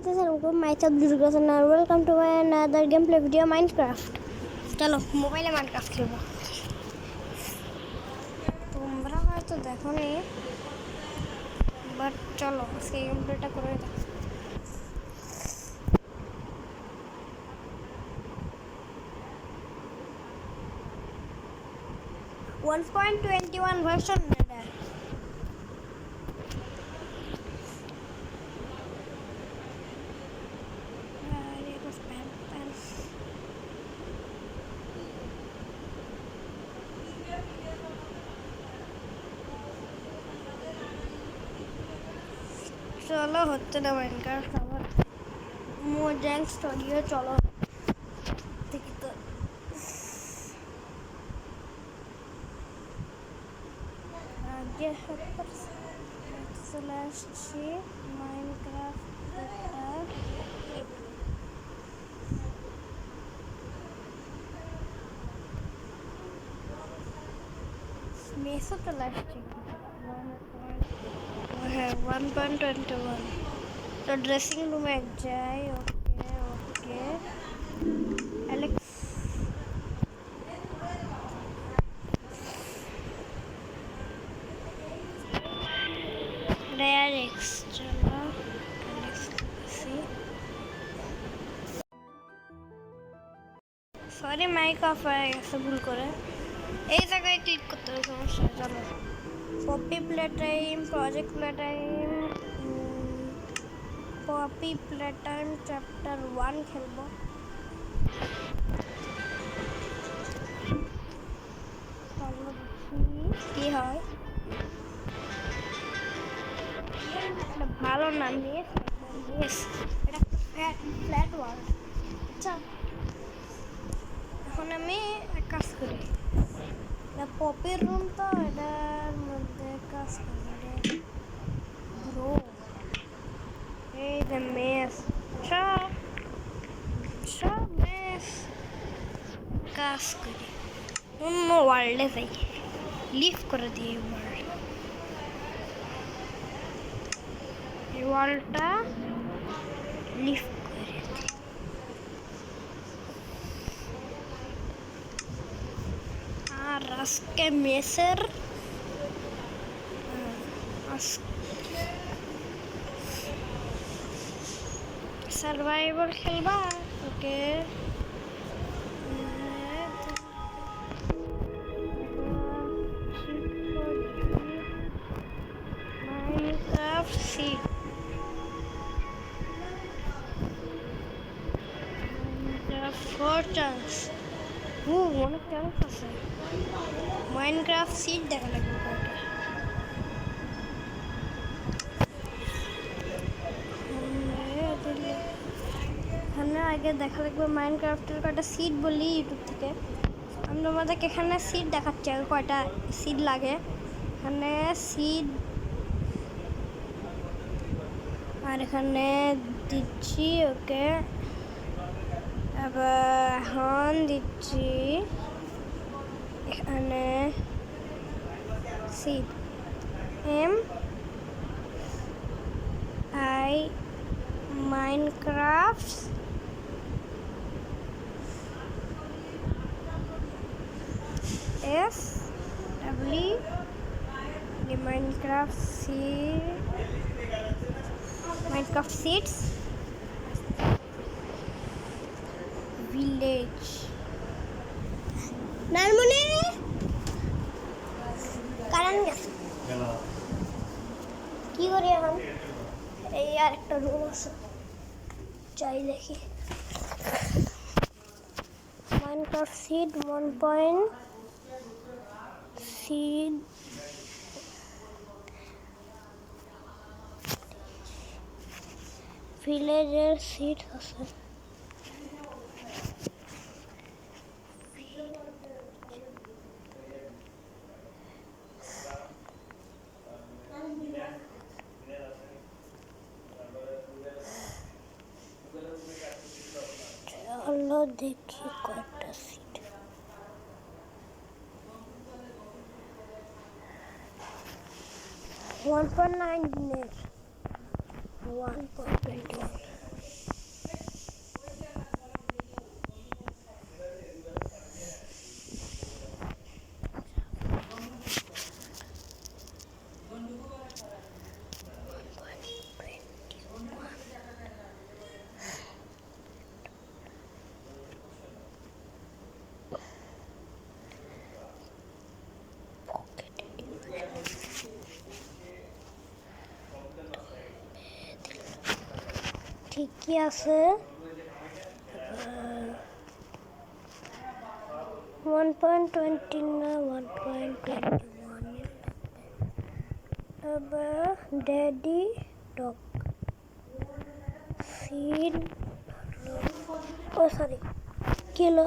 guys, welcome myself Durgasan and welcome to my another gameplay video Minecraft. चलो मोबाइले Minecraft खेलबो। তোমরা হয়তো দেখোনি বাট চলো আজকে গেমপ্লেটা করে দেখো। One point 21 version এটা। चलो होते ना माइनक्राफ्ट आवर मोजेंग स्टूडियो चलो देखी तो आगे पर स्लैश सी माइनक्राफ्ट मेसो तो लास्ट है 1.21 तो ड्रेसिंग रूम में जाए ओके ओके एलेक्स डायरेक्स चलो सॉरी माइक ऑफ है ऐसे भूल करे এই জায়গায় ক্লিক করতে হবে সমস্যা চলো Poppy Playtime project Playtime Poppy Playtime chapter 1 খেলবো চলো দেখি কি হয় এটা ভালো নাম মিস এটা ফ্ল্যাট ওয়ার্ল্ড আচ্ছা এখন আমি এক কাজ করি পপির রুম তো এটার মধ্যে কাজ করে ব্রো এই যে মেস সব মেস কাজ করি অন্য ওয়ার্ল্ডে যাই লিভ করে দিই এই ওয়ার্ল্ডটা লিভ করে দিই আর আজকে মেসের সার্ভাইভাল খেলবা ওকে মাইনক্রাফট সিড ফোর চান্স অনেক চান্স আছে মাইনক্রাফট সিড দেখা লাগবে এখানে আগে দেখা লাগবে মাইনক্রাফটের কয়টা সিড বলি ইউটিউব থেকে আমি তোমাদেরকে এখানে সিড দেখাচ্ছি আগে কয়টা সিড লাগে এখানে সিড আর এখানে দিচ্ছি ওকে আবার এখন দিচ্ছি এখানে seed MI Minecraft SW Minecraft seeds village নারমনে কারণ গেছে কি করি এখন এই আর একটা রুম আছে চাই দেখি মাইনক্রাফট সিড 1 পয়েন্ট সিড ভিলেজের সিড আছে চলো দেখি কয়টা সিট 1.9 দিনের 1.21 ঠিকই আছে 1.20 না 1.21 আবার ড্যাডি ডগ সিড ও সরি কি হলো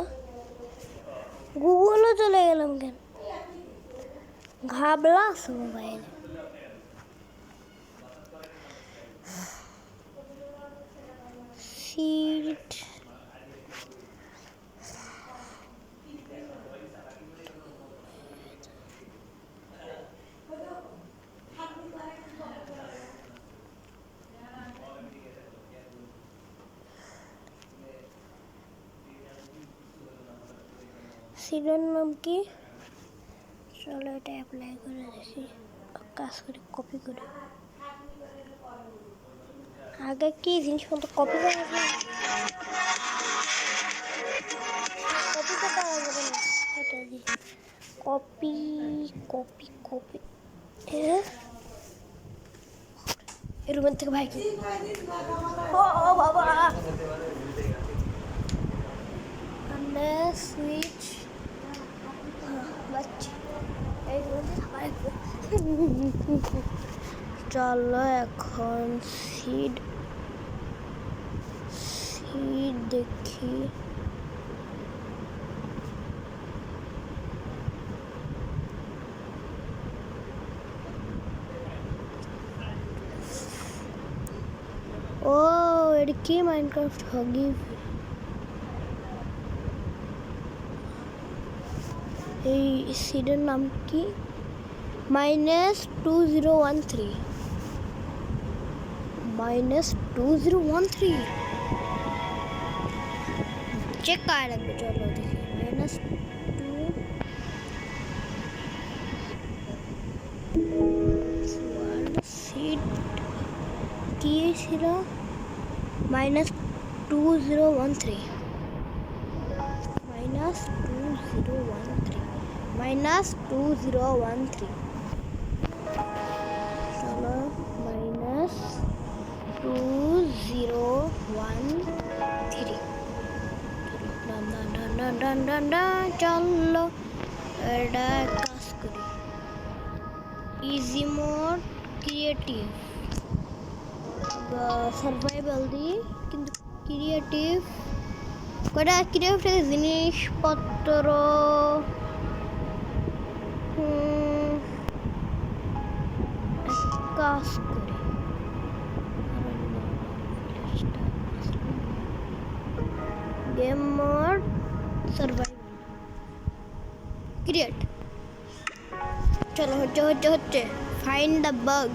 গুগলও চলে গেলাম কেন ঘাবলা আছে মোবাইল সিড সিডের নাম কি চলো এটা অ্যাপ্লাই করে দেখি কাজ করে কপি করে আগে কি জিনিসপত্র কপি করে কপি করতে হবে না এটা দি কপি কপি কপি এর রুমের থেকে ভাই কি ও বাবা সুইচ চলো এখন সিড দেখি ও এটা কি মাইনক্রাফট হগি এই সিডের নাম কি -2013 -2013 चेक कर लगবে চলো দেখি -2 সিড কি ছিল -2013 चलो -2013 चलो এটা কাজ করি ইজি মোড ক্রিয়েটিভ সার্ভাইভাল দি কিন্তু ক্রিয়েটিভ কটা ক্রিয়েটিভ জিনিসপত্র কাজ করি গেম মোড সার্ভাইভাল ক্রিয়েট চলো হচ্ছে find the bug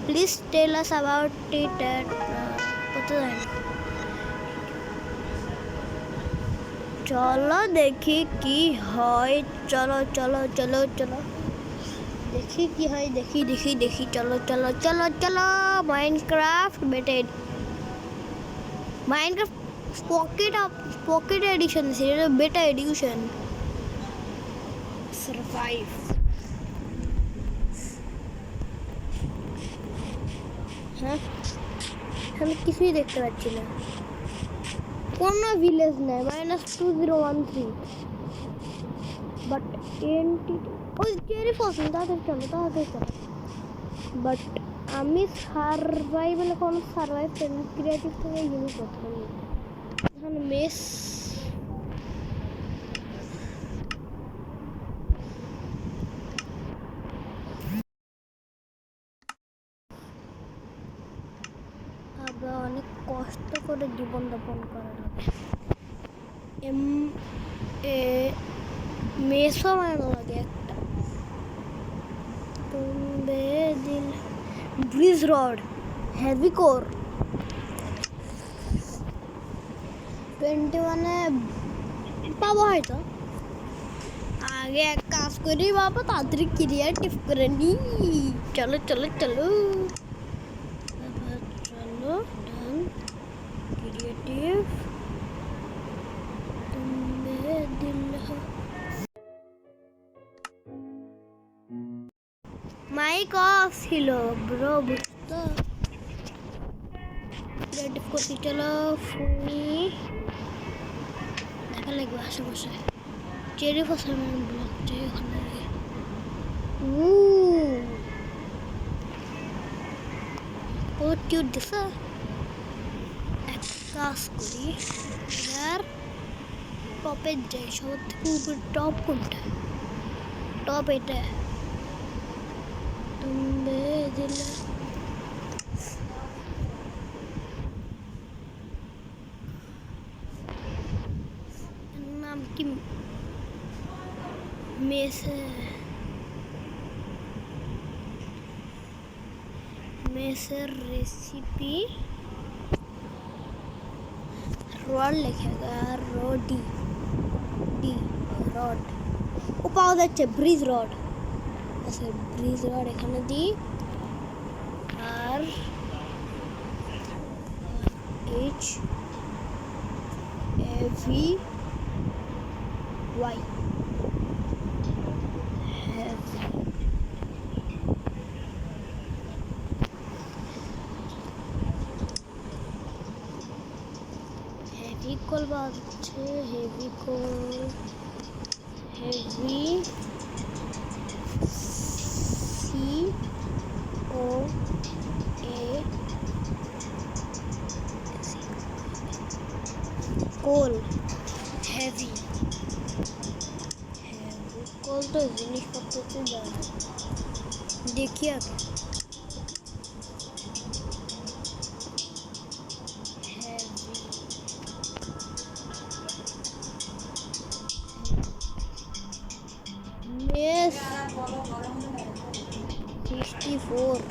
please tell us about it কত জানি চলো দেখি কি হয় চলো দেখি কি হয় দেখি চলো মাইনক্রাফট পকেট এডিশন সেটা বেটা এডিশন সারভাইভ হ্যাঁ আমি কিছুই দেখতে পাচ্ছি না কোনো ভিলেজ নেই -2013 বাট এনটি ওই চেরি ফসল তাড়াতাড়ি চলো বাট আমি সার্ভাইভালে কোনো সার্ভাইভ ক্রিয়েটিভ থেকে জিনিস করতে পারি এখানে মেস অনেক কষ্ট করে জীবন যাপন করা লাগে মেসও মারা লাগে একটা তুমি দিল ব্রিজ রড হেভি কোর 21 পাবো হয়তো আগে এক কাজ করি বাবা তাড়াতাড়ি ক্রিয়েটিভ করে নি চলো क्रिएटिव माइक ऑफ हिलो ब्रो बुझता ক্রিয়েটিভ করতে চলো ফুনি দেখা লাগবে আশেপাশে চেরি ফসল ব্লক যে ওখানে ও কিউট দিছে এক কাজ করি আর টপে যাই সবার থেকে উপরে টপ কোনটা টপ এটা তুমি দিলে নাম কি मेसर रेसिपी रॉड लिखेगा रोडी डी रॉड ও পাওয়া যাচ্ছে ব্রিজ রড আচ্ছা ব্রিজ রড এখানে দিই আর এইচ এ ভি ওয়াই হেভিকল বাজছে হেভিকল হেভি সি ও এ কোল হেভি হেভিকল তো জিনিসপত্র তো জানা দেখি আগে Yes. 64.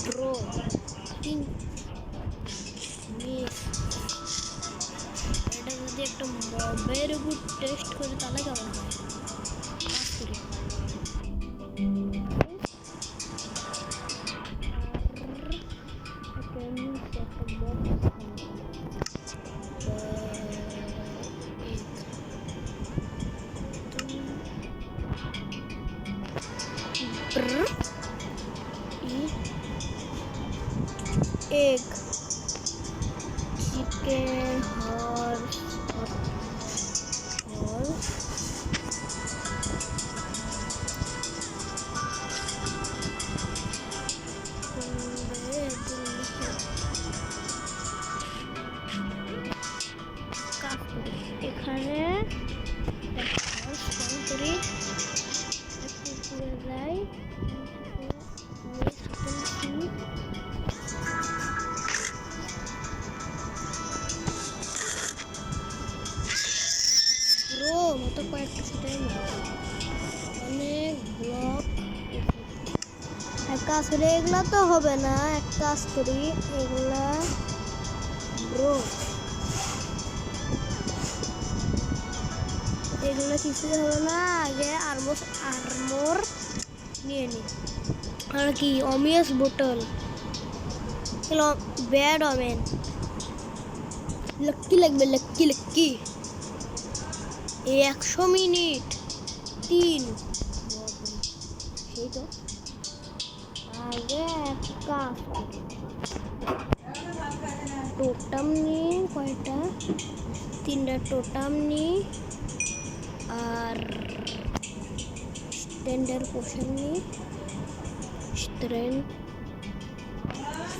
Pro. Pink. Yes. এটা যদি একটা very good টেস্ট করে তাহলে কেমন হয় egg chicken horse এখানে মতো কয়েকটা সেটাই অনেক ব্লক এক কাজ করে এগুলা তো হবে না এক কাজ করি এগুলা ব্রো এগুলো কিছু হবে না আগে আর্মোর নিয়ে নিই আর কি অমিয়াস বোতল এগুলো ব্যাড ওমেন লাক্কি লাগবে লাক্কি লাক্কি 100 মিনিট 3 সেই তো আগে একটা টোটাম নিয়ে কয়টা 3টা টোটাম নিয়ে আর স্ট্যান্ডার্ড পোশন নিয়ে strength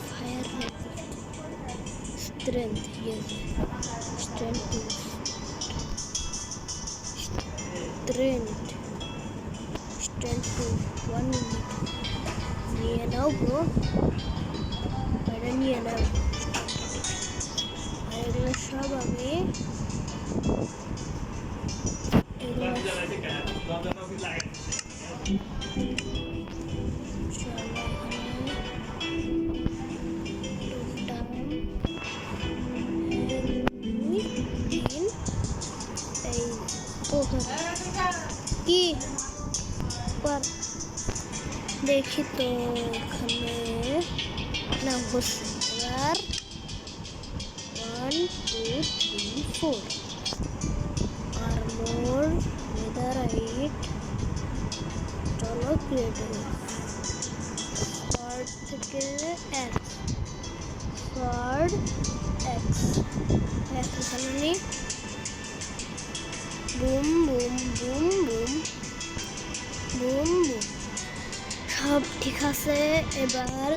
fire strength yes strength strength to 1 minute niye now bro এটা নিয়ে নাও আর এগুলো সব আমি কি पर देखी तो हमें ना होशियार 1 2 3 4 आर्मोर नेदरराइट चलो क्रिएटिव पार्ट থেকে ফরওয়ার্ড এক্স এখানে boom boom boom boom boom boom সব ঠিক আছে। এবার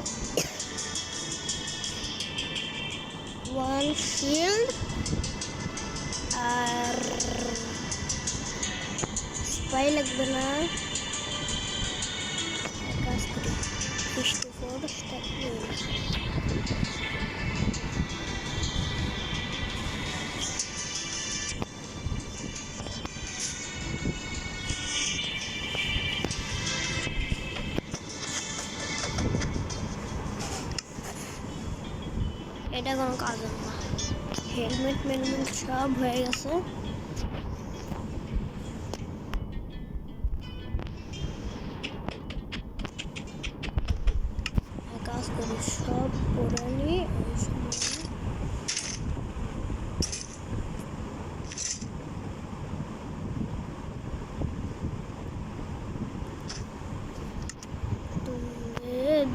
ওয়ান শিল্ড আর স্পাই লাগবে না, কাজ করি 64 স্টার্ট। এটা কোনো কাজ না, হেলমেট মেলমেট সব হয়ে গেছে। কাজ করি সব করে নি।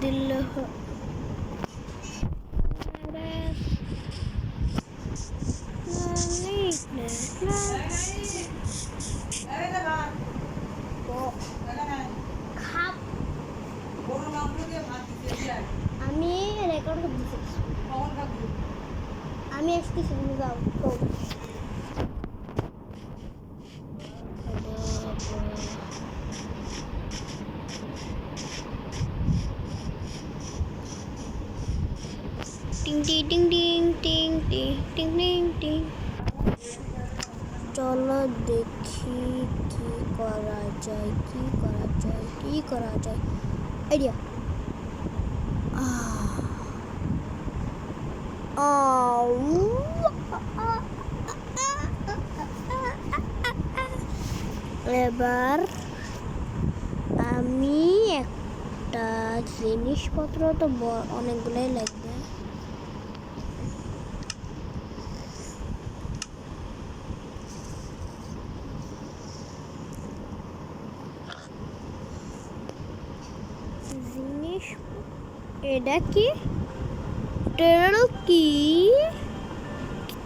দিল আমি রেকর্ড করতেছি, আমি আসতেছি, যাও টিং টিং টিং টিং টিং টিং টিং টিং টিং। চলো দেখি কি করা যায়, কি করা যায়, কি করা যায়। আইডিয়া এবার আমি একটা জিনিসপত্র তো অনেকগুলাই লাগবে। জিনিস এটা কি টেরল কি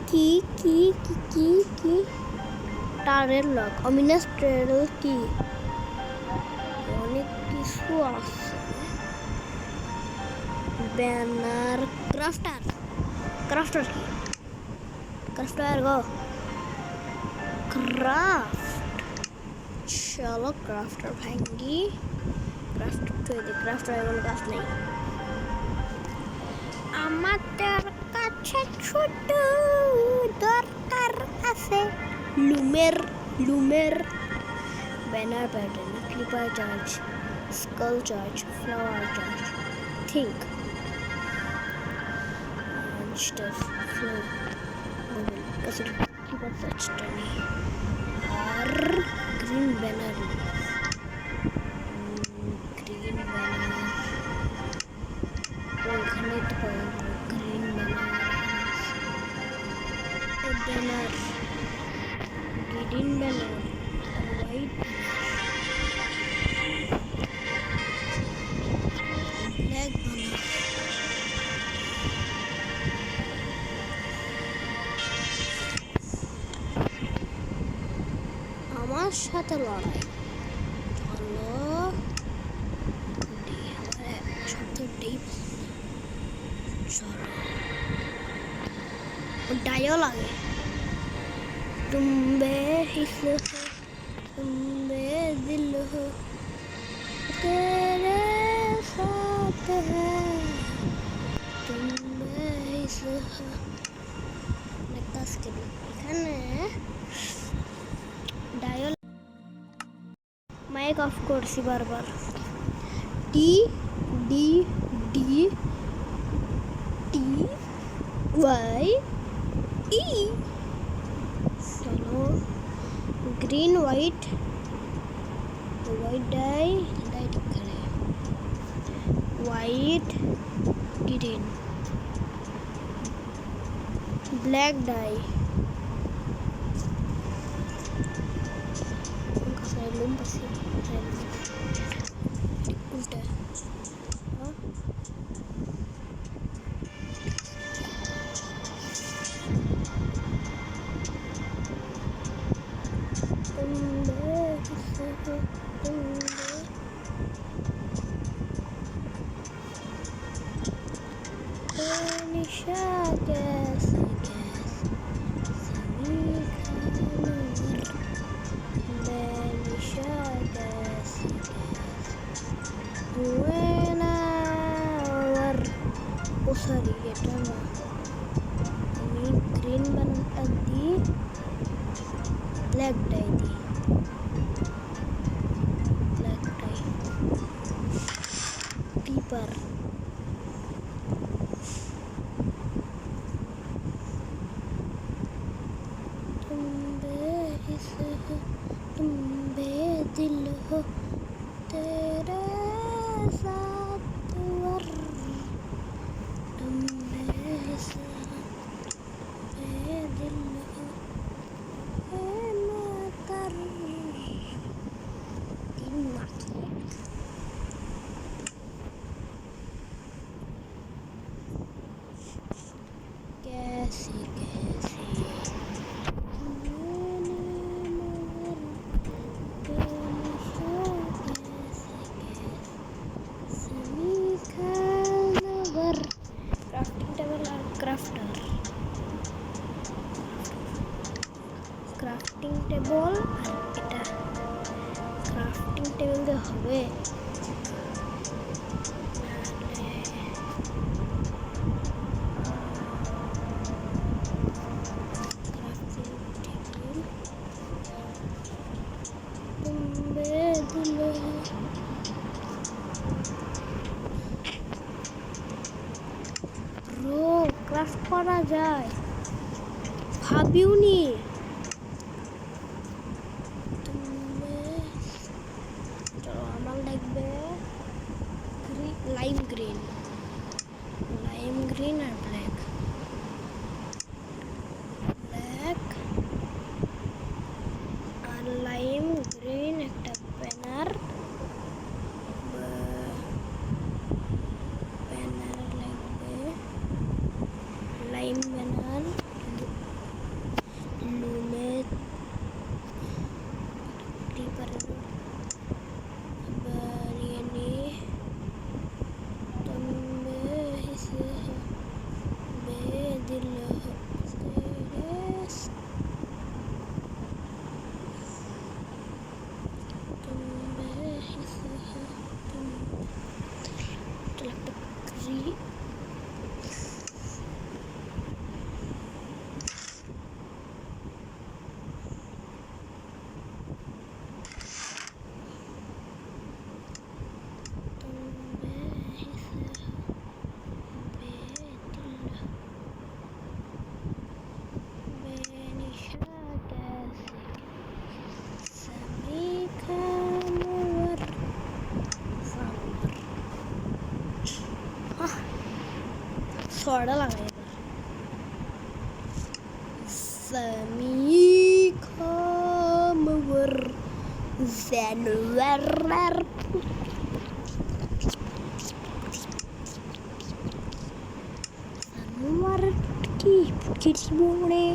কি কি কি কি কি টারের লক অমিনাস টেরল কি অনেক কিছু আছে। ব্যানার ক্রাফটার ক্রাফটার কি ক্রাফটার গো ক্রাফট। চলো ক্রাফটার ভাঙ্গি ক্রাফট তৈরি। ক্রাফটার এখন কাজ নেই আমাদের কাছে, ছোট দরকার আছে লুমের লুমের banner pattern creeper charge skull charge flower charge think stuff flow ববল কাছে ক্লিপার চার্জটা নেই। আর গ্রিন ব্যানার ওইখানে তো পাওয়া green banner green banner white black banner. আমার সাথে লড়াই চলো শব্দটাই চলো ডাইও লাগে तुम्बे हिस्स हो तुम्बे दिल हो तेरे साथ है तुम्बे हिस्स हो। नेक्टास के এখানে ডায়াল মাইক অফ করছি বারবার। T D D T Y E चलो ग्रीन वाइट डाई डाई करे वाइट ग्रीन ब्लैक डाई उल्टा সরি এটা না আমি গ্রিন বানানটা দিই ব্ল্যাক ডাই দিই ব্ল্যাক ডাই পেপার तुम बेदिल हो तेरे साथ वर तुम बेदिल हो मैं कर तीन मार्क्स कैसे कैसे ক্রাফটিং টেবল আর এটা ক্রাফটিং টেবিল দিয়ে হবে ক্রাফট করা যায় ভাবিওনি চলো আমার লাগবে লাইম গ্রিন আর ব্ল্যাক আর লাইম গ্রিন একটা ব্যানার লাগবে লাইম ব্যানার লুমেট ক্রিপার বারিয়ানি तुम बेहिसे बेदिल हो तुम बेहिसे तुम टलकरी सोडा लगाए समीखमवर ज़ैनवर की पुटकी बोने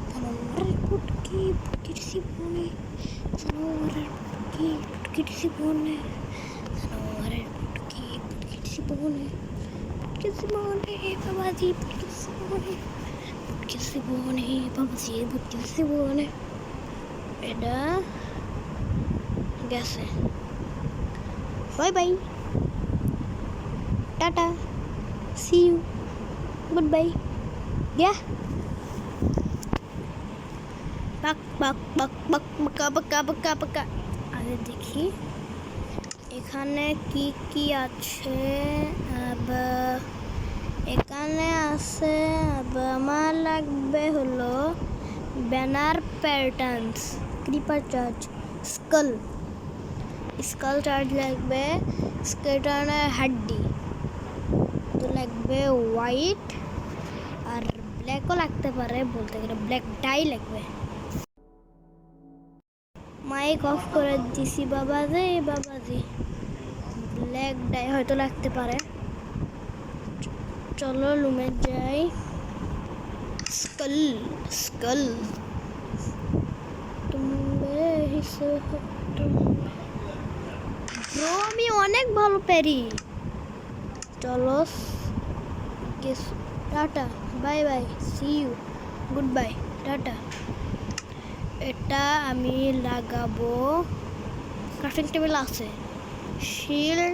सनवर पुटकी बोने सनवर पुटकी बोने सनवर पुटकी बोने Simone, Babaji, Simone, Babaji, Simone. Ada, gas. Bye bye. Tata. See you. Goodbye. Yeah. Bak. আরে দেখি এখানে কি আছে এখানে আছে আমার লাগবে হলো banner patterns creeper charge skull charge লাগবে স্কেটারের হাড্ডি তো লাগবে হোয়াইট আর ব্ল্যাকও লাগতে পারে বলতে গেলে ব্ল্যাক ডাই লাগবে মাইক অফ করে দিছি বাবাজি ব্ল্যাক ডাই হয়তো লাগতে পারে চলো লুমে যাই স্কাল ব্রো আমি অনেক ভালো পারি চলো টাটা, bye bye, see you, goodbye, টাটা। এটা আমি লাগাবো, ক্রাফটিং টেবিল আছে, শিল্ড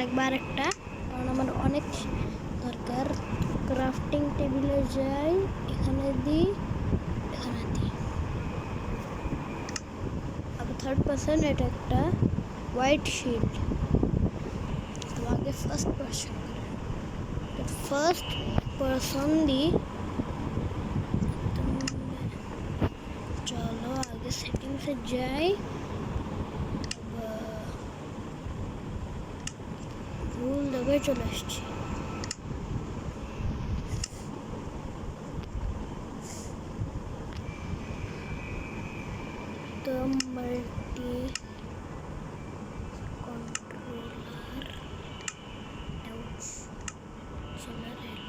লাগবে আর একটা, কারণ আমার অনেক দরকার। ক্রাফটিং টেবিলে যাই, এখানে দিই, এখানে দিই। আবার 3rd পারসন, এটা একটা হোয়াইট শিল্ড। তো আগে ফার্স্ট পারসন দিই। চলো আগে সেটিংসে যাই, ভুল জায়গায় চলে আসছি। তো multi controller general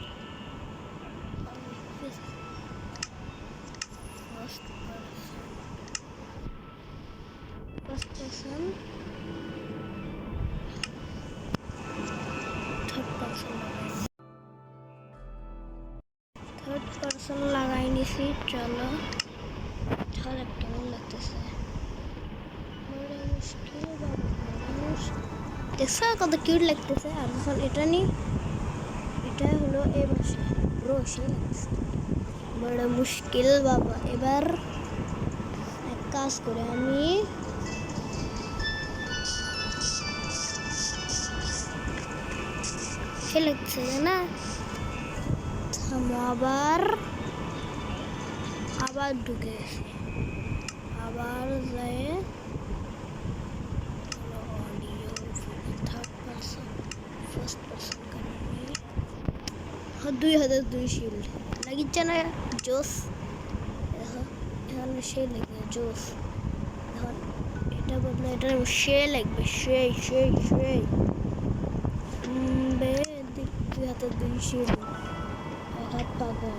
first person, third person লাগাই নিছি। চলো কেমন লাগতেছে, দেখছো কত কিউট লাগতেছে। আর যখন এটা নিই, এটা হলো এই মাসে পুরো সেই লাগতেছে, বড় মুশকিল বাবা। এবার এক কাজ করে আমি সে লাগছে না, আবার ঢুকে গেছি, আবার যায় audio, 3rd person, first person কারণে 2002 শিল্ড লাগিচ্ছে না, জোস। দেখো এখানে সে লাগবে জোস, এখন এটা বদলে এটা সে লাগবে, সেই 2002 শিল্ড, এক হাত পাবো,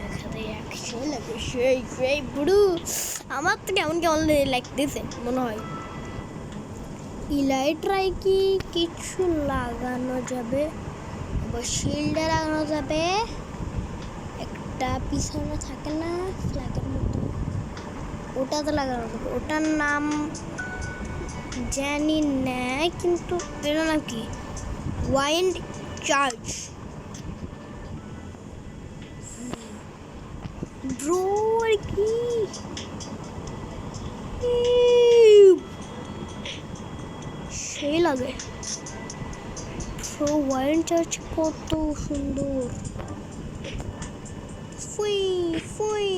এক হাতে 100 লাগবে, সেই বুড়ু। আমার তো কেমন লাগতেছে মনে হয়। ইলাইট্রাই কি কিছু লাগানো যাবে, শিল্ডে লাগানো যাবে, একটা পিছনে থাকে না ফ্ল্যাগের মতো, ওটাতে লাগানো যাবে। ওটার নাম জানি না, কিন্তু এটার নাম কি, ওয়াইন্ড চার্জ। ব্রো কি সেই লাগে, ওয়াইন্ড চার্জ কত সুন্দর, ফুই ফুই।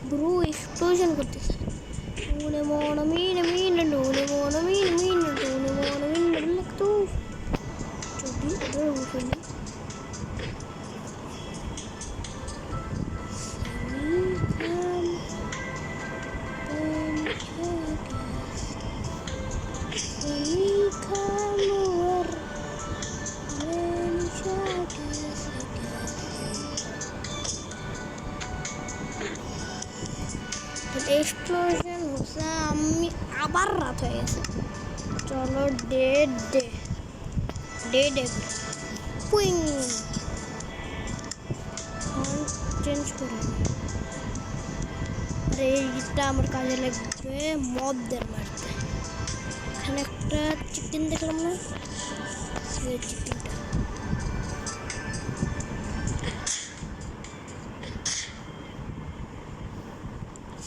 ব্রো এক্সপ্লোশন করতেছে, মনে মন মিন মিন ডোনে মন মিন মিন ডোনে মন মিন লাগতো যদি ওদের ওখানে এক্সপ্লোশন হচ্ছে, আমি আবার রাত হয়ে গেছে। চলো ডে পুইং চেঞ্জ করে, আর এইটা আমার কাজে লাগবে মবদের মারতে। এখানে একটা চিকেন দেখলাম না, চিকেনটা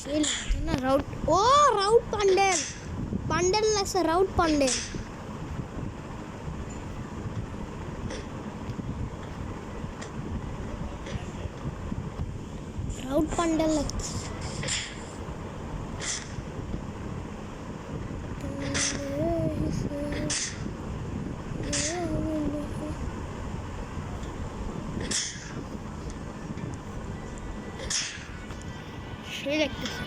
সেই লাগছে না, রাউট পান্ডেল লাগছে, রাউট পান্ডেল। লাগছে, সেই লাগতেছে।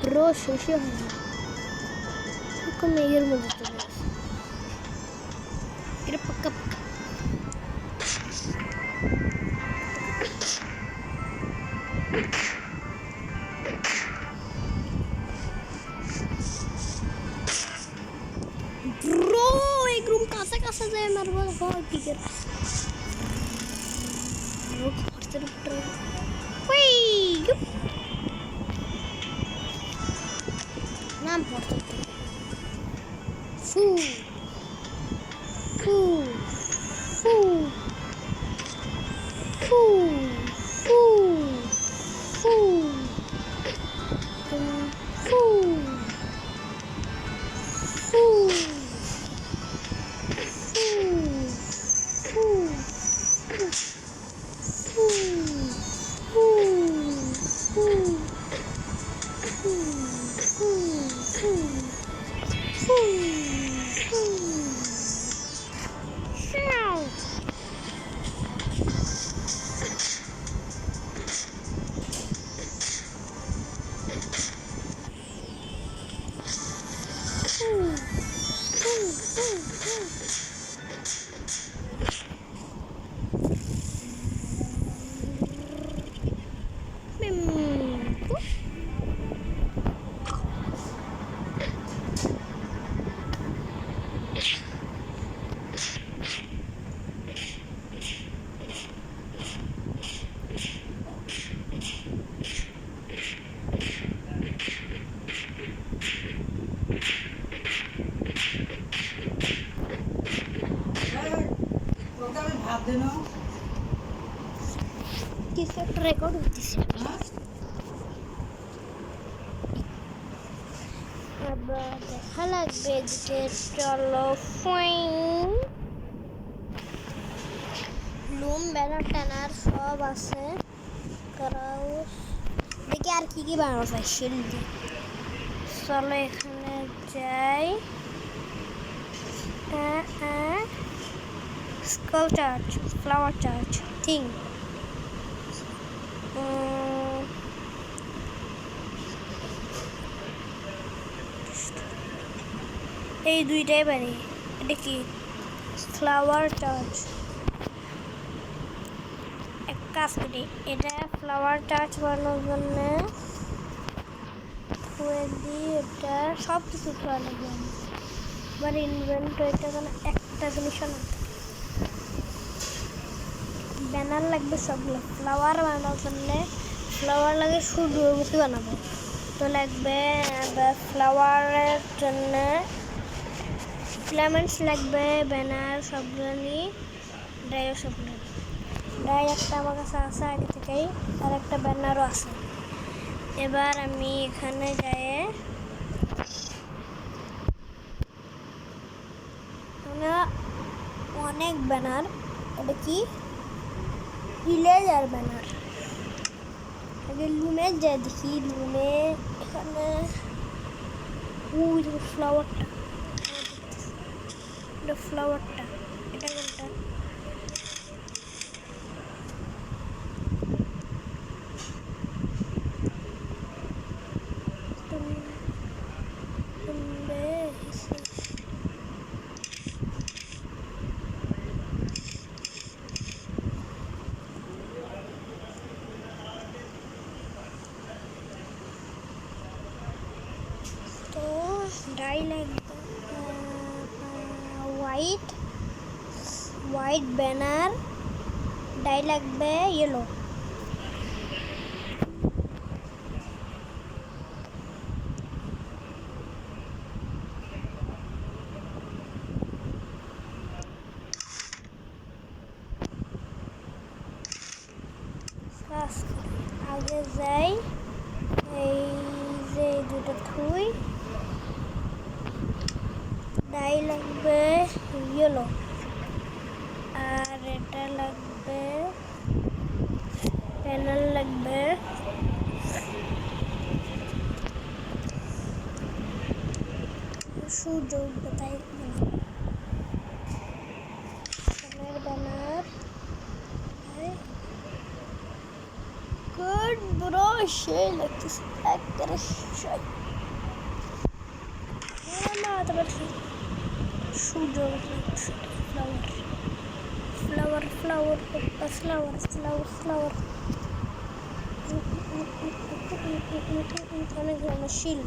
ব্রো শেষে হয় না, মেঘের মধ্যে চলে আসে, এটা পাক্কা tiga. Look, what's the tree? Whee! Nam what's the tree? Foo! Foo! Foo! Foo! Foo! Foo! Foo! Kita record di sini. Abang halak bejke chalo fine. Loom banner tanner সব আছে ক্রাউস দেখি আর কি কি বানানো যায় শিল্ড চলো এখানে যাই skull charge flower charge thing এই দুইটাই বানি এটা কি ফ্লাওয়ার চার্জ এক কাজ করি এটা ফ্লাওয়ার চার্জ বানানোর জন্য খুঁড়ে দিই এটা সব কিছু খোলা লাগবে আমার ইনভেন্টরিটা যেন একটা জিনিসও না ব্যানার লাগবে সবগুলো ফ্লাওয়ার বানানোর জন্য ফ্লাওয়ার লাগে সূর্যমুখী বানাবো তো লাগবে ফ্লাওয়ারের জন্য ফিলামেন্টস লাগবে ব্যানার সবগুলো নিয়ে ড্রাইও সবগুলো ড্রাই একটা আমার কাছে আছে আগে থেকেই আর একটা ব্যানারও আছে এবার আমি এখানে যাই অনেক ব্যানার এটা কি ইলেজার ব্যানার আগে লুমে যাই দেখি লুমে এখানে ওই ফ্লাওয়ারটা এটা ফ্লাওয়ারটা এটা কোনটা ডাই লাগবে হোয়াইট ব্যানার ডাই লাগবে ইয়েলো আগে যাই এই যে দুটো থুই ডাই লাগবে ইয়েলো আর এটা লাগবে প্যানেল লাগবে সূর্য উঠবে তাই ব্যানার গুড ব্রো সেই লাগতেছে একবারে সেই না তারপর সূর্য flower flower flower flower flower অনেক ধরনের শিল্ড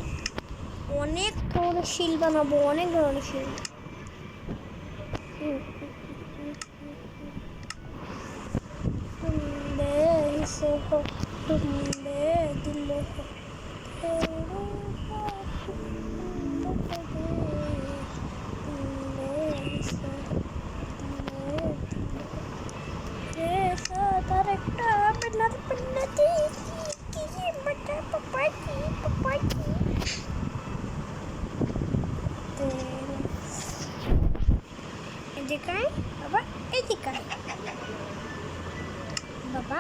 অনেক ধরনের শিল্ড বানাবো অনেক ধরনের শিল্ড तुमने दिल বাবা এদিকে বাবা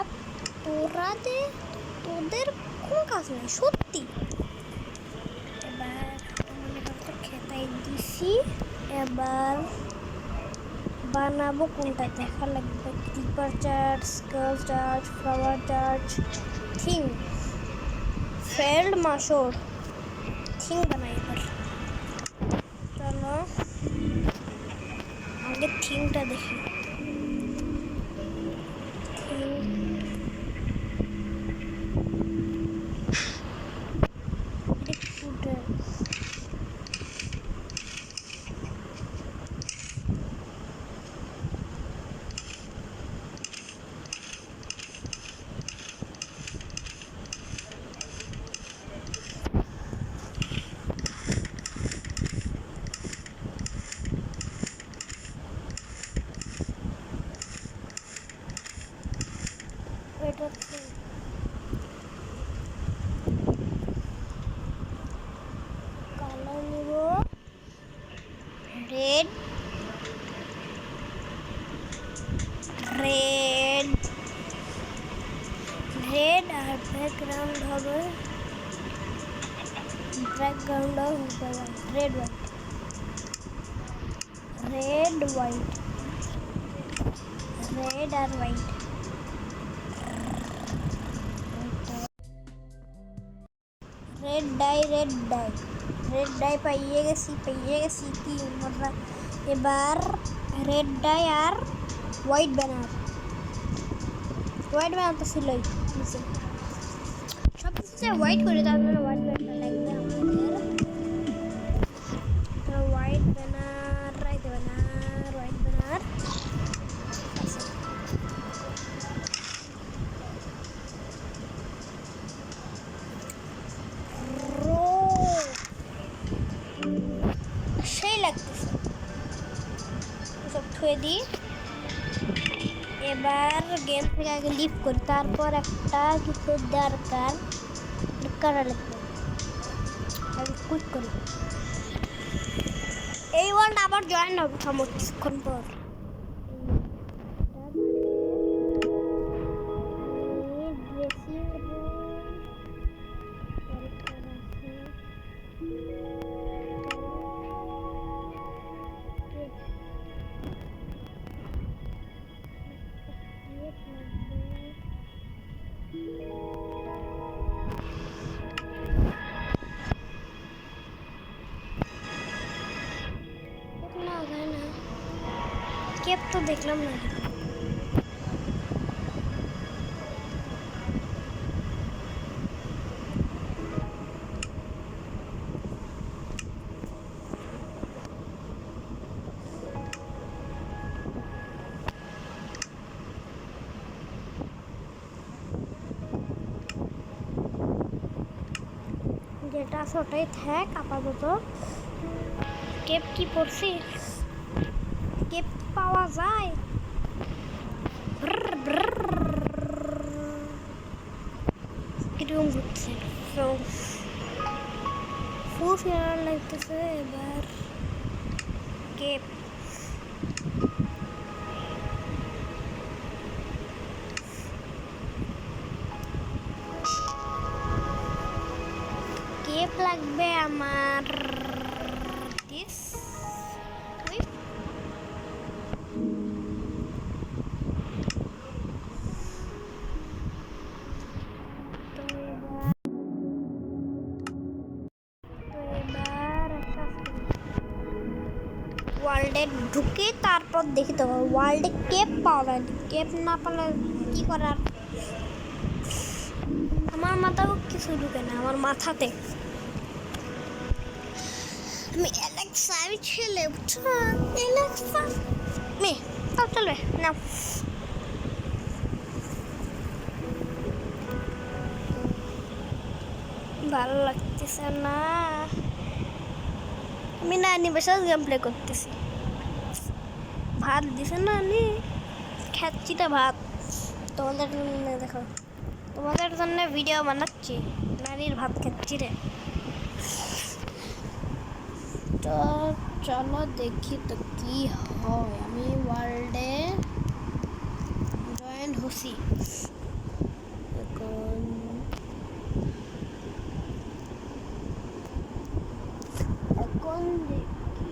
তোদের কোনো কাজ নেই সত্যি। এবার খেতাই দিছি, এবার বানাবো কোনটা দেখা লাগবে। Creeper charge, skull charge, flower charge, thing, ফেল্ড মাশোর, থিং বানাই। এবার চলো আগে থিংটা দেখি। কালার নিব রেড, রেড রেড আর ব্যাকগ্রাউন্ড হবে red white, red white, red আর হোয়াইট। রেড ডাই পাইয়ে গেছি কি মজা। এবার রেড ডাই আর হোয়াইট ব্যানার তো ছিলই সব কিছু হোয়াইট করে, তারপরে হোয়াইট ব্যানার লাগবে আমাদের। হোয়াইট ব্যানার সেই লাগতেছে সব থুয়ে দিই। এবার গেম থেকে আগে লিভ করি, তারপর একটা কিছু দরকার করা লাগবে। আগে কুইক করি। এই ওয়ার্ল্ড আবার জয়েন হবে কিছুক্ষণ পর। কেপ তো দেখলাম না। যেটা আছে ওটাই থাক আপাতত। কেপ কি পড়ছি, কেপ পাওয়া যায়। কিরকম ঘুরছে ফুল ফেয়ার লাগতেছে। এবার কেপ লাগবে আমার। দিস ওয়ার্ল্ডে ঢুকে তারপর দেখি তো ওয়ার্ল্ডে কেপ পাওয়া যায়। কেপ না পেলে কি করার। আমার মাথাও কিছু ঢুকে না আমার মাথাতে। আমি অ্যালেক্সা আমি ছেলে বুঝছো অ্যালেক্সা মেয়ে তাও চলবে না। ভালো লাগতেছে না। আমি নানি বাসায় গেম প্লে করতেছি। ভাত দিছে না নি, খাচ্ছিটা ভাত। তোমাদের জন্য দেখো, তোমাদের জন্য ভিডিও বানাচ্ছি, নানির ভাত খাচ্ছি রে। তো চলো দেখি তো কি হয়। আমি ওয়ার্ল্ডে জয়েন হছি এখন। এখন দেখি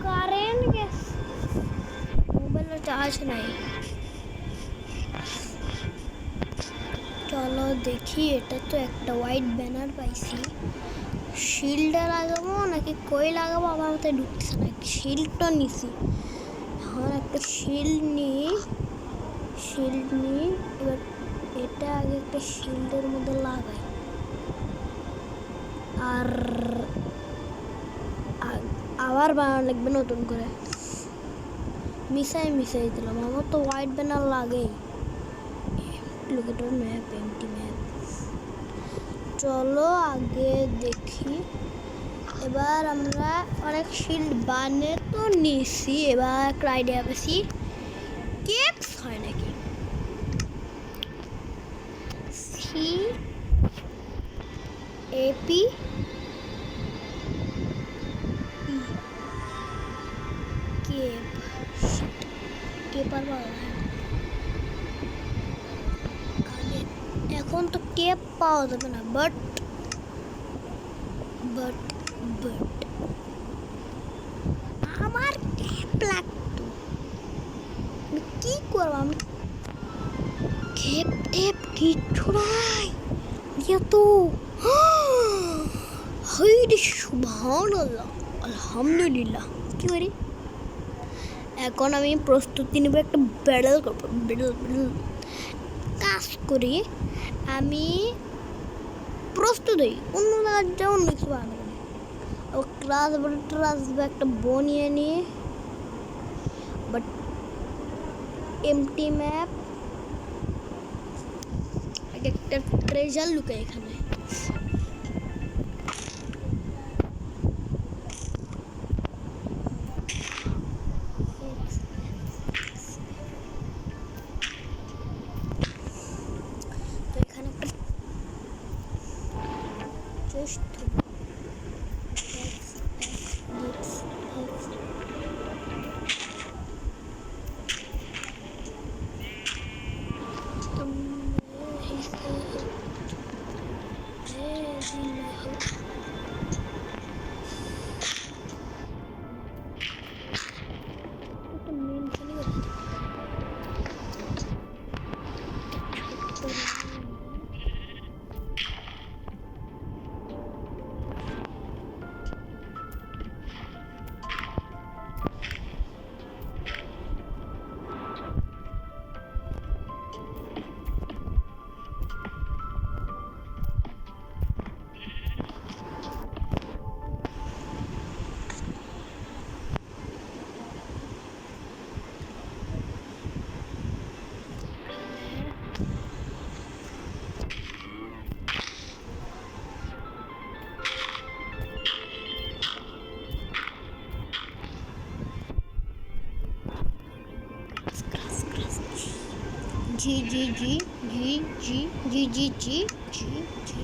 কারেন্ট গেছে, মোবাইলে চার্জ নাই। চলো দেখি, এটা তো একটা হোয়াইট ব্যানার পাইছি। শিল্ডে লাগাবো নাকি কই লাগাবো আমার মাথায় ঢুকতেছে না। শিল্ডটা নিছি, এখন একটা শিল্ড নিই। এবার এটা আগে একটা শিল্ডের মধ্যে লাগাই, আর আবার বানানো লাগবে নতুন করে। মিশাই দিলাম। আমার তো হোয়াইট ব্যানার লাগেই। Locator map, empty map. চলো আগে দেখি। এবার আমরা অনেক শিল্ড বানিয়ে তো নিছি। এবার একটা আইডিয়া পেয়েছি, কেপস হয় নাকি। CAP এখন তো কেপ পাওয়া যাবে না, বাট আমার কেপ লাগতো। আমি কি করবো? আমি কেপ কিচ্ছু নাই তো। সুবহানাল্লাহ, আলহামদুলিল্লাহ। কি করি এখন? আমি প্রস্তুতি নেব, একটা ব্যাটল করবো। কাজ করি, আমি প্রস্তুত হই। অন্য জায়গায় যেমন কিছু বানাবো, ক্লাস একটা বনিয়ে নিয়ে। বাট এমটি ম্যাপ, একটা ট্রেজার লুকে এখানে। তো এখানে একটা চেস্ট, जी जी जी जी जी जी जी जी जी जी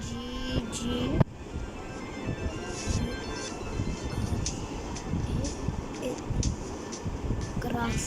जी जी ग्रास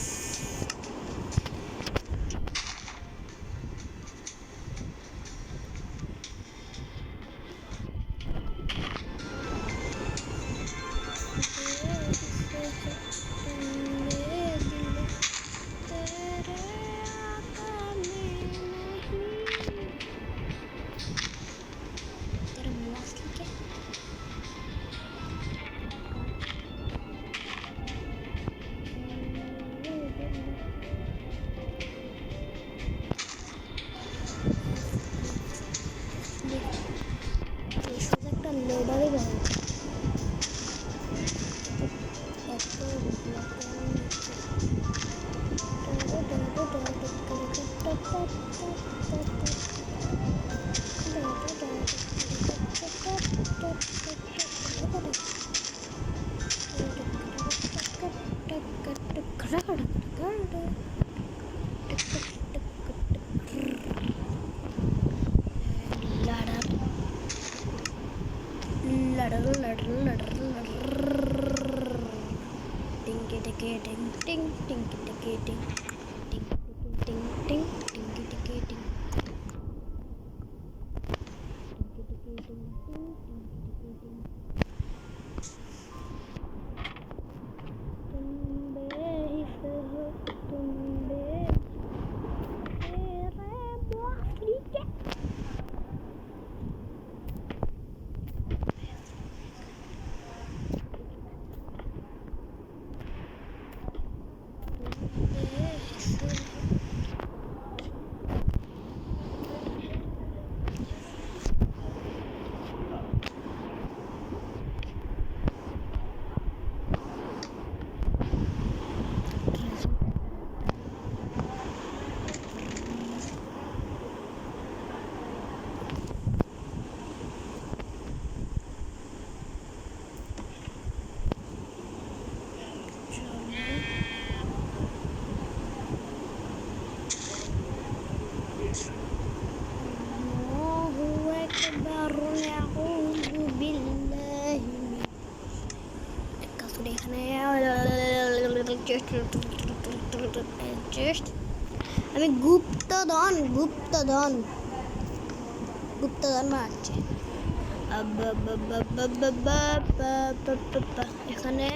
আমি গুপ্তধন গুপ্তধন গুপ্তধন মারছি এখানে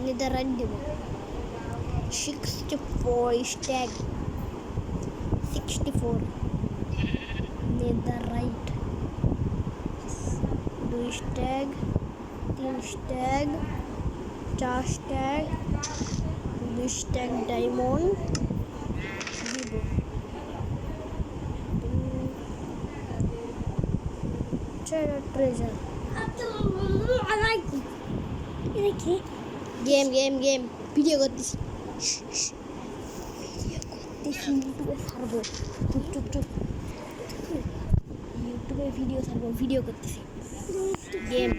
নিদারাই দেব 64 stag 64 Netherite 2 stag 3 stag 4 stag 2 stag diamond দিব ট্রেজার গেম ভিডিও করতেছি ইউটিউবে ছাড়বো ইউটিউবে ভিডিও করতেছি গেম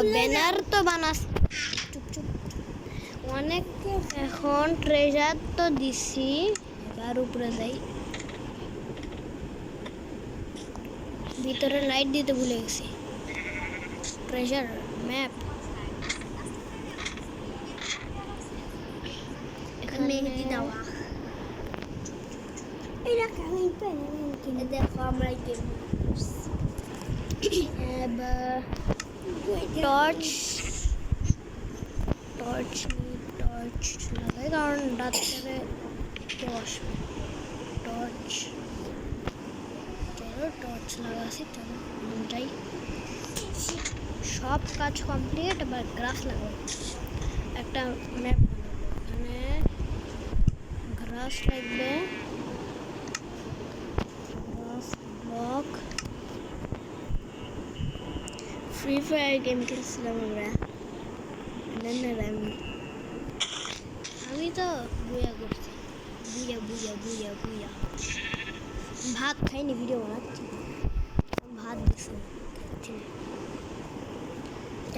ব্যানার তো বানাস চুপ অনেক এখন ট্রেজার তো দিছি এবার উপরে যাই ভিতরে লাইট দিতে ভুলে গেছি ট্রেজার ম্যাপ এখানে মেহেদি দেওয়া এটা কেমন কিনে দেখো আমরা গেম এবার টর্চ লাগাই কারণ রাত্রে কেউ আসবে টর্চ লাগাছি চলো যাই সব কাজ কমপ্লিট এবার গ্রাস লাগাবো একটা ম্যাপ এখানে গ্রাস লাগবে ব্লক ফ্রি ফায়ার গেম খেলছিলাম আমরা আমি তো বুয়া করছি বুয়া ভাত খাইনি ভিডিও বানাচ্ছি ভাত দিছি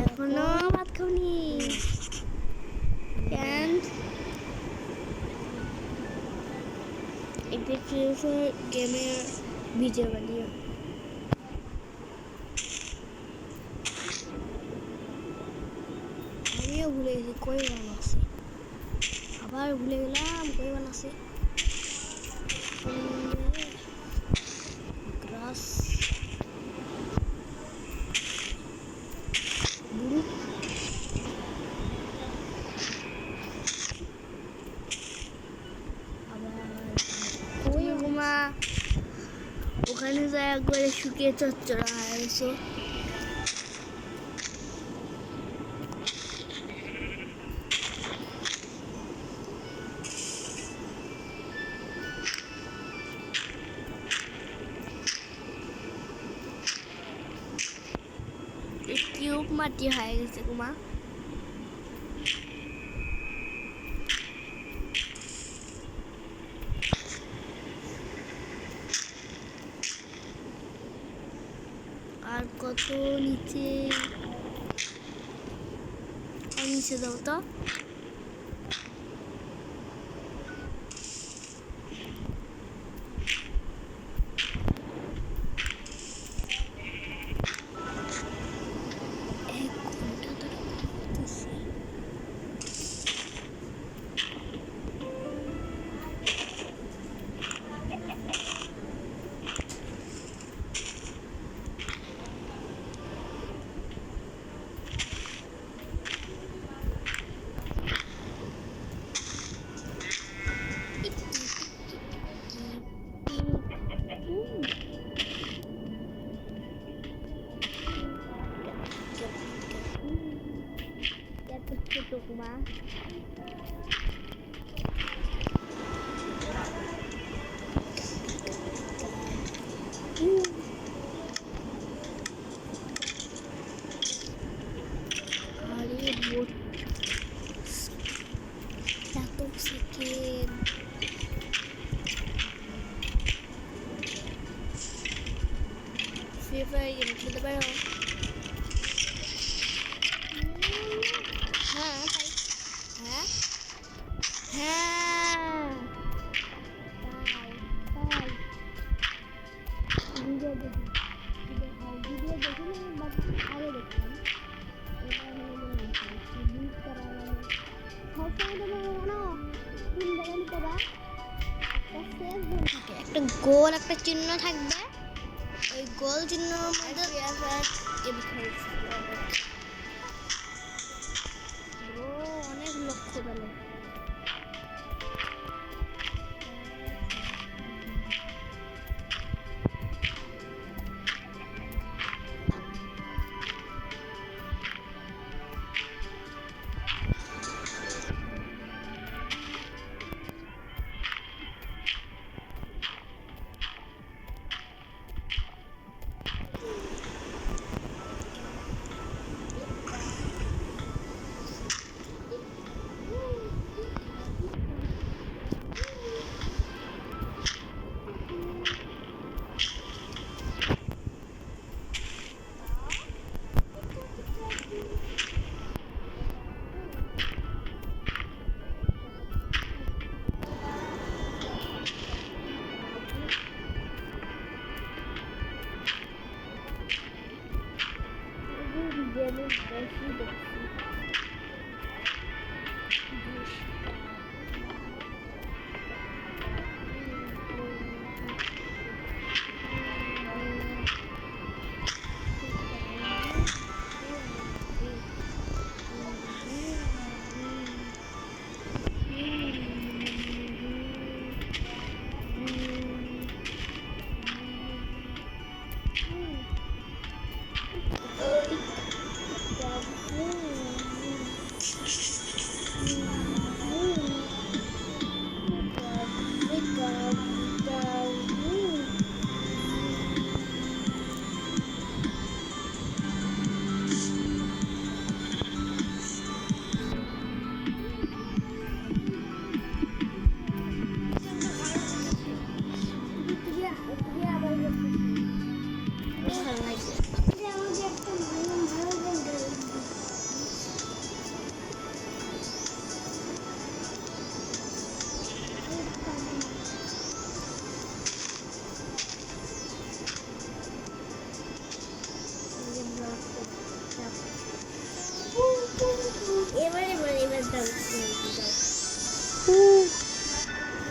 এখনো ভাত খাওনি গেমের ভিডিও বানিয়ে আমিও ভুলে গেছি কই বানাচ্ছি আবার ভুলে গেলাম কই বানাচ্ছি গ্রাস ওখানে যায় একবারে শুকিয়ে চচ্চড়া হয়ে গেছে কিউব মাটি হয়ে গেছে কুমা আর কত নিচে নিচে দাও তো। Rumah Hollywood jatuh sedikit. Fever ini kita baru. একটা গোল একটা চিহ্ন থাকবে, ওই গোল চিহ্নের মধ্যে অনেক লক্ষ্য গেল।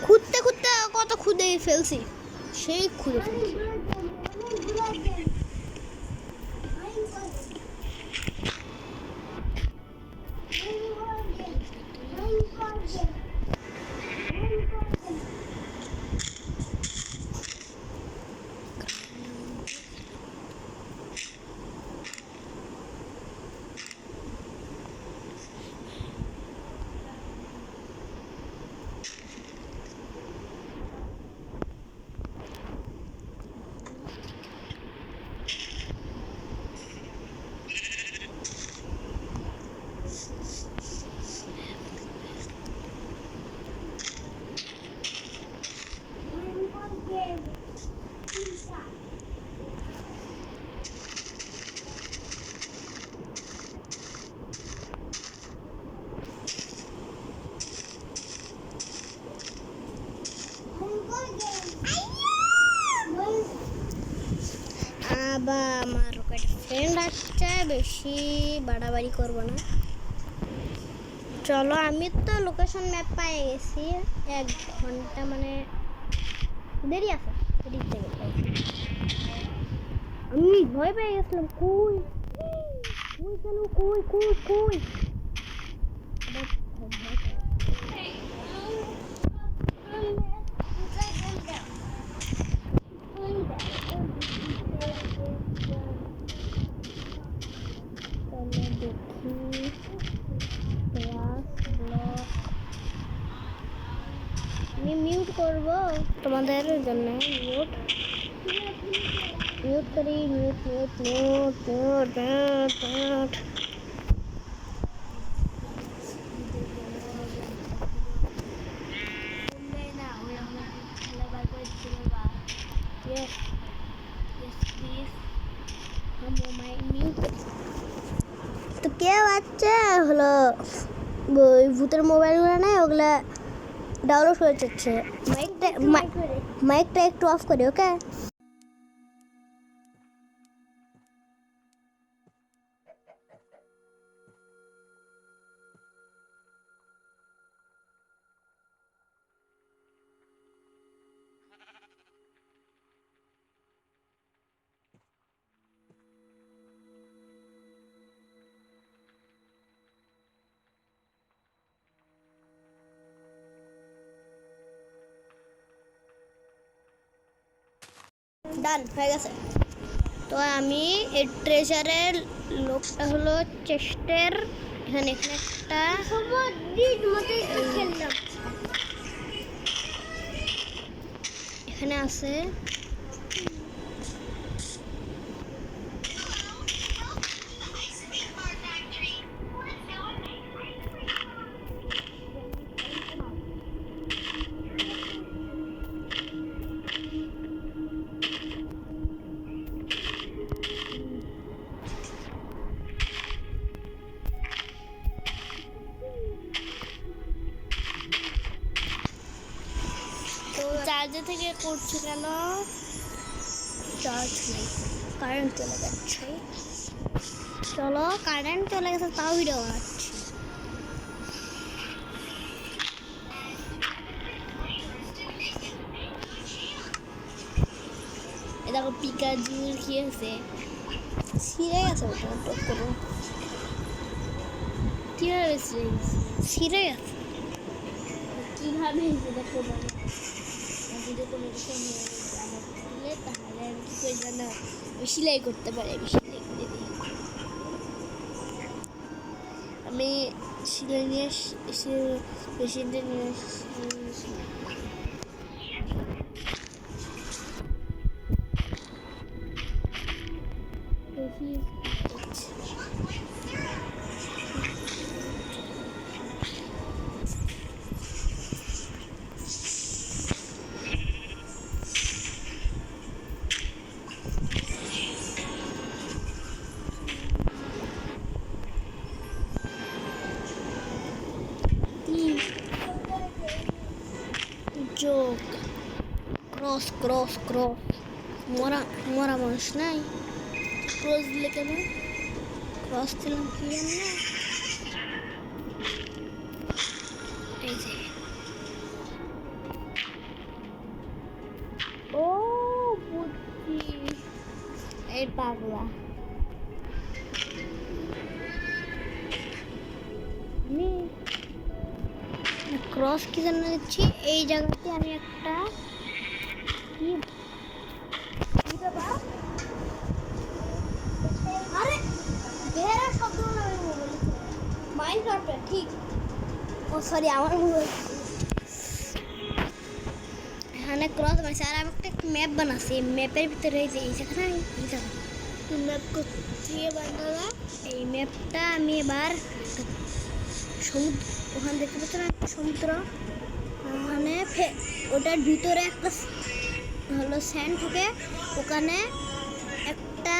খুঁড়তে খুঁড়তে কত খুদে ফেলছি, সেই খুদে ফেলছি। বেশি বাড়াবাড়ি করব না। চলো, আমি তো লোকেশন ম্যাপ পেয়ে গেছি। 1 ঘন্টা মানে দেরি আছে। আমি ভয় পেয়ে গেছিলাম। কই কই কেন কই কই কই আমি মিউট করব তোমাদের জন্য। মিউট করি। মিউট। তো কে বাচ্চা হলো ভূতের মোবাইলগুলো নেই, ওগুলা ডাউনলোড হয়ে যাচ্ছে। মাইকটা একটু অফ করি, ওকে? ডান হয়ে গেছে। তো আমি এই ট্রেজারের লোকটা হলো চেস্টের। এখানে একটা এখানে আছে। চার্জার থেকে করছে কেন? চার্জ নেই, কারেন্ট চলে যাচ্ছে। চলো, কারেন্ট চলে গেছে তাও ভিডিও বানাচ্ছি। দেখো পিকাজুর কি আছে, ছিঁড়ে গেছে। ওটা টপ করো, কীভাবে ছিঁড়ে গেছে? কীভাবে দেখো যদি কোনো কিছু দিলে তাহলে আমি কী করে জানো? আমি সেলাই করতে পারি। আমি সেলাই করে দিই। আমি সেলাই নিয়ে মেশিনটা নিয়ে যোগ ক্রস মরা মানুষ নাই। ক্রস দিলে কেন? ক্রস দিলাম কি জানি না। এই যে ও বুদ্ধি, এই পাগলা। আমি ক্রস কি জন্য দিচ্ছি? এই জায়গাতে আমি একটা আরে বেরা শব্দ মাইনক্রাফট ঠিক। ও সরি, আমার মোবাইল। এখানে ক্রস বানাইছে আর আমি একটা ম্যাপ বানাচ্ছি। ম্যাপের ভিতরে এই যে ম্যাপ দিয়ে বানালা। এই ম্যাপটা আমি এবার সমুদ্র, ওখানে দেখতে পাচ্ছ না সমুদ্র, ওখানে ওটার ভিতরে একটা হলো স্যান্ড থাকে, ওখানে একটা